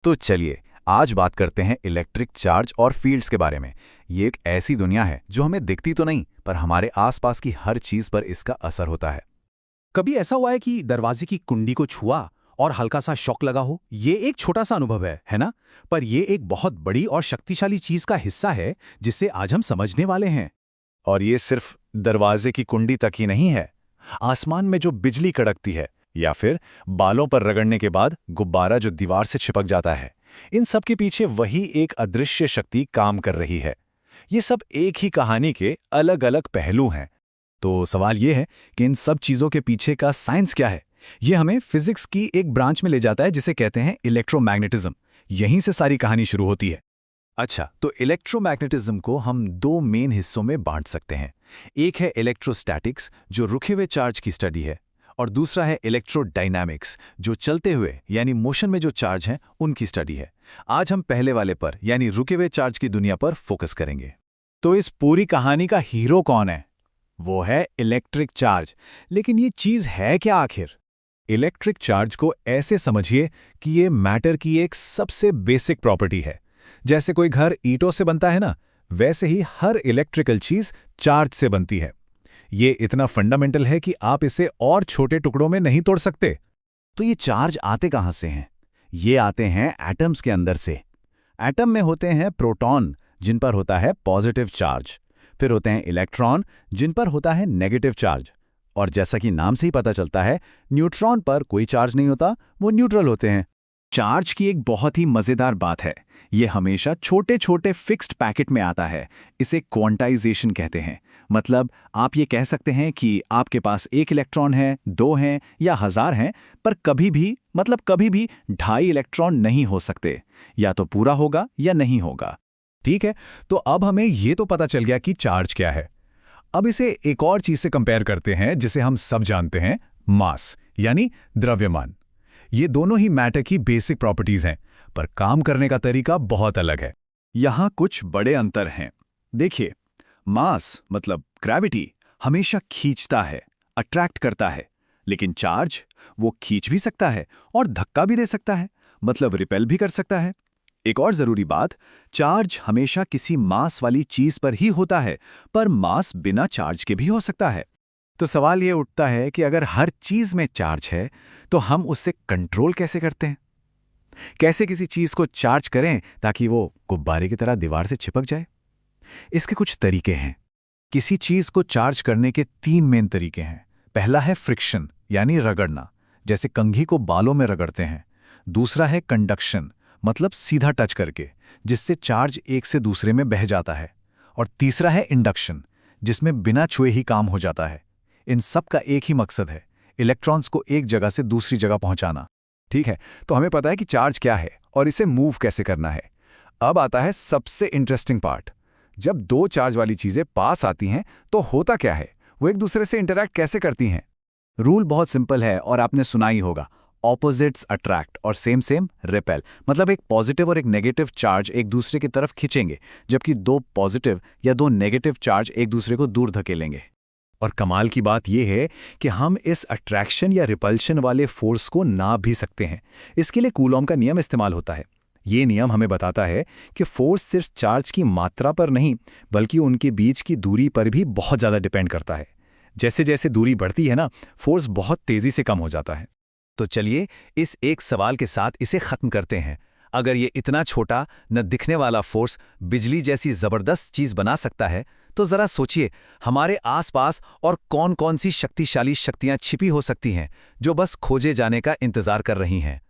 तो चलिए आज बात करते हैं इलेक्ट्रिक चार्ज और फील्ड्स के बारे में। ये एक ऐसी दुनिया है जो हमें दिखती तो नहीं, पर हमारे आसपास की हर चीज पर इसका असर होता है। कभी ऐसा हुआ है कि दरवाजे की कुंडी को छुआ और हल्का सा शॉक लगा हो? ये एक छोटा सा अनुभव है ना? पर ये एक बहुत बड़ी और शक्तिशाली चीज का हिस्सा है जिसे आज हम समझने वाले हैं। और ये सिर्फ दरवाजे की कुंडी तक ही नहीं है। आसमान में जो बिजली कड़कती है या फिर बालों पर रगड़ने के बाद गुब्बारा जो दीवार से चिपक जाता है, इन सब के पीछे वही एक अदृश्य शक्ति काम कर रही है। ये सब एक ही कहानी के अलग अलग पहलू हैं। तो सवाल ये है कि इन सब चीजों के पीछे का साइंस क्या है। ये हमें फिजिक्स की एक ब्रांच में ले जाता है जिसे कहते हैं इलेक्ट्रोमैग्नेटिज्म। यहीं से सारी कहानी शुरू होती है। अच्छा, तो इलेक्ट्रोमैग्नेटिज्म को हम दो मेन हिस्सों में बांट सकते हैं। एक है इलेक्ट्रोस्टैटिक्स, जो रुके हुए चार्ज की स्टडी है, और दूसरा है इलेक्ट्रोडायनामिक्स, जो चलते हुए यानी मोशन में जो चार्ज हैं उनकी स्टडी है। आज हम पहले वाले पर यानी रुके हुए चार्ज की दुनिया पर फोकस करेंगे। तो इस पूरी कहानी का हीरो कौन है? वो है इलेक्ट्रिक चार्ज। लेकिन ये चीज है क्या आखिर? इलेक्ट्रिक चार्ज को ऐसे समझिए कि ये मैटर की एक सबसे बेसिक प्रॉपर्टी है। जैसे कोई घर ईंटों से बनता है ना, वैसे ही हर इलेक्ट्रिकल चीज चार्ज से बनती है। ये इतना फंडामेंटल है कि आप इसे और छोटे टुकड़ों में नहीं तोड़ सकते। तो ये चार्ज आते कहां से हैं? ये आते हैं एटम्स के अंदर से। एटम में होते हैं प्रोटॉन, जिन पर होता है पॉजिटिव चार्ज। फिर होते हैं इलेक्ट्रॉन, जिन पर होता है नेगेटिव चार्ज। और जैसा कि नाम से ही पता चलता है, न्यूट्रॉन पर कोई चार्ज नहीं होता, वो न्यूट्रल होते हैं। चार्ज की एक बहुत ही मजेदार बात है, ये हमेशा छोटे छोटे फिक्स्ड पैकेट में आता है। इसे क्वांटाइजेशन कहते हैं। मतलब आप ये कह सकते हैं कि आपके पास एक इलेक्ट्रॉन है, दो हैं या हजार हैं, पर कभी भी 2.5 इलेक्ट्रॉन नहीं हो सकते। या तो पूरा होगा या नहीं होगा। ठीक है, तो अब हमें ये तो पता चल गया कि चार्ज क्या है। अब इसे एक और चीज से कंपेयर करते हैं जिसे हम सब जानते हैं, मास यानी द्रव्यमान। ये दोनों ही मैटर की बेसिक प्रॉपर्टीज हैं, पर काम करने का तरीका बहुत अलग है। यहां कुछ बड़े अंतर हैं। देखिए, मास मतलब ग्रेविटी हमेशा खींचता है, अट्रैक्ट करता है। लेकिन चार्ज वो खींच भी सकता है और धक्का भी दे सकता है, मतलब रिपेल भी कर सकता है। एक और जरूरी बात, चार्ज हमेशा किसी मास वाली चीज पर ही होता है, पर मास बिना चार्ज के भी हो सकता है। तो सवाल ये उठता है कि अगर हर चीज में चार्ज है, तो हम उससे कंट्रोल कैसे करते हैं? कैसे किसी चीज को चार्ज करें ताकि वो गुब्बारे की तरह दीवार से चिपक जाए? इसके कुछ तरीके हैं। किसी चीज को चार्ज करने के 3 मेन तरीके हैं। पहला है फ्रिक्शन यानी रगड़ना, जैसे कंघी को बालों में रगड़ते हैं। दूसरा है कंडक्शन, मतलब सीधा टच करके, जिससे चार्ज एक से दूसरे में बह जाता है। और तीसरा है इंडक्शन, जिसमें बिना छुए ही काम हो जाता है। इन सब का एक ही मकसद है, इलेक्ट्रॉन्स को एक जगह से दूसरी जगह पहुंचाना। ठीक है, तो हमें पता है कि चार्ज क्या है और इसे मूव कैसे करना है। अब आता है सबसे इंटरेस्टिंग पार्ट। जब दो चार्ज वाली चीजें पास आती हैं तो होता क्या है, वो एक दूसरे से इंटरैक्ट कैसे करती हैं? रूल बहुत सिंपल है और आपने सुना ही होगा, ऑपोजिट्स अट्रैक्ट और सेम सेम रिपेल। मतलब एक पॉजिटिव और एक नेगेटिव चार्ज एक दूसरे की तरफ खींचेंगे, जबकि दो पॉजिटिव या दो नेगेटिव चार्ज एक दूसरे को दूर धकेलेंगे। और कमाल की बात यह है कि हम इस अट्रैक्शन या रिपल्शन वाले फोर्स को नाप भी सकते हैं। इसके लिए कूलॉम का नियम इस्तेमाल होता है। ये नियम हमें बताता है कि फोर्स सिर्फ चार्ज की मात्रा पर नहीं, बल्कि उनके बीच की दूरी पर भी बहुत ज़्यादा डिपेंड करता है। जैसे जैसे दूरी बढ़ती है ना, फोर्स बहुत तेज़ी से कम हो जाता है। तो चलिए इस एक सवाल के साथ इसे ख़त्म करते हैं। अगर ये इतना छोटा न दिखने वाला फोर्स बिजली जैसी ज़बरदस्त चीज़ बना सकता है, तो ज़रा सोचिए हमारे आसपास और कौन कौन सी शक्तिशाली शक्तियाँ छिपी हो सकती हैं जो बस खोजे जाने का इंतज़ार कर रही हैं।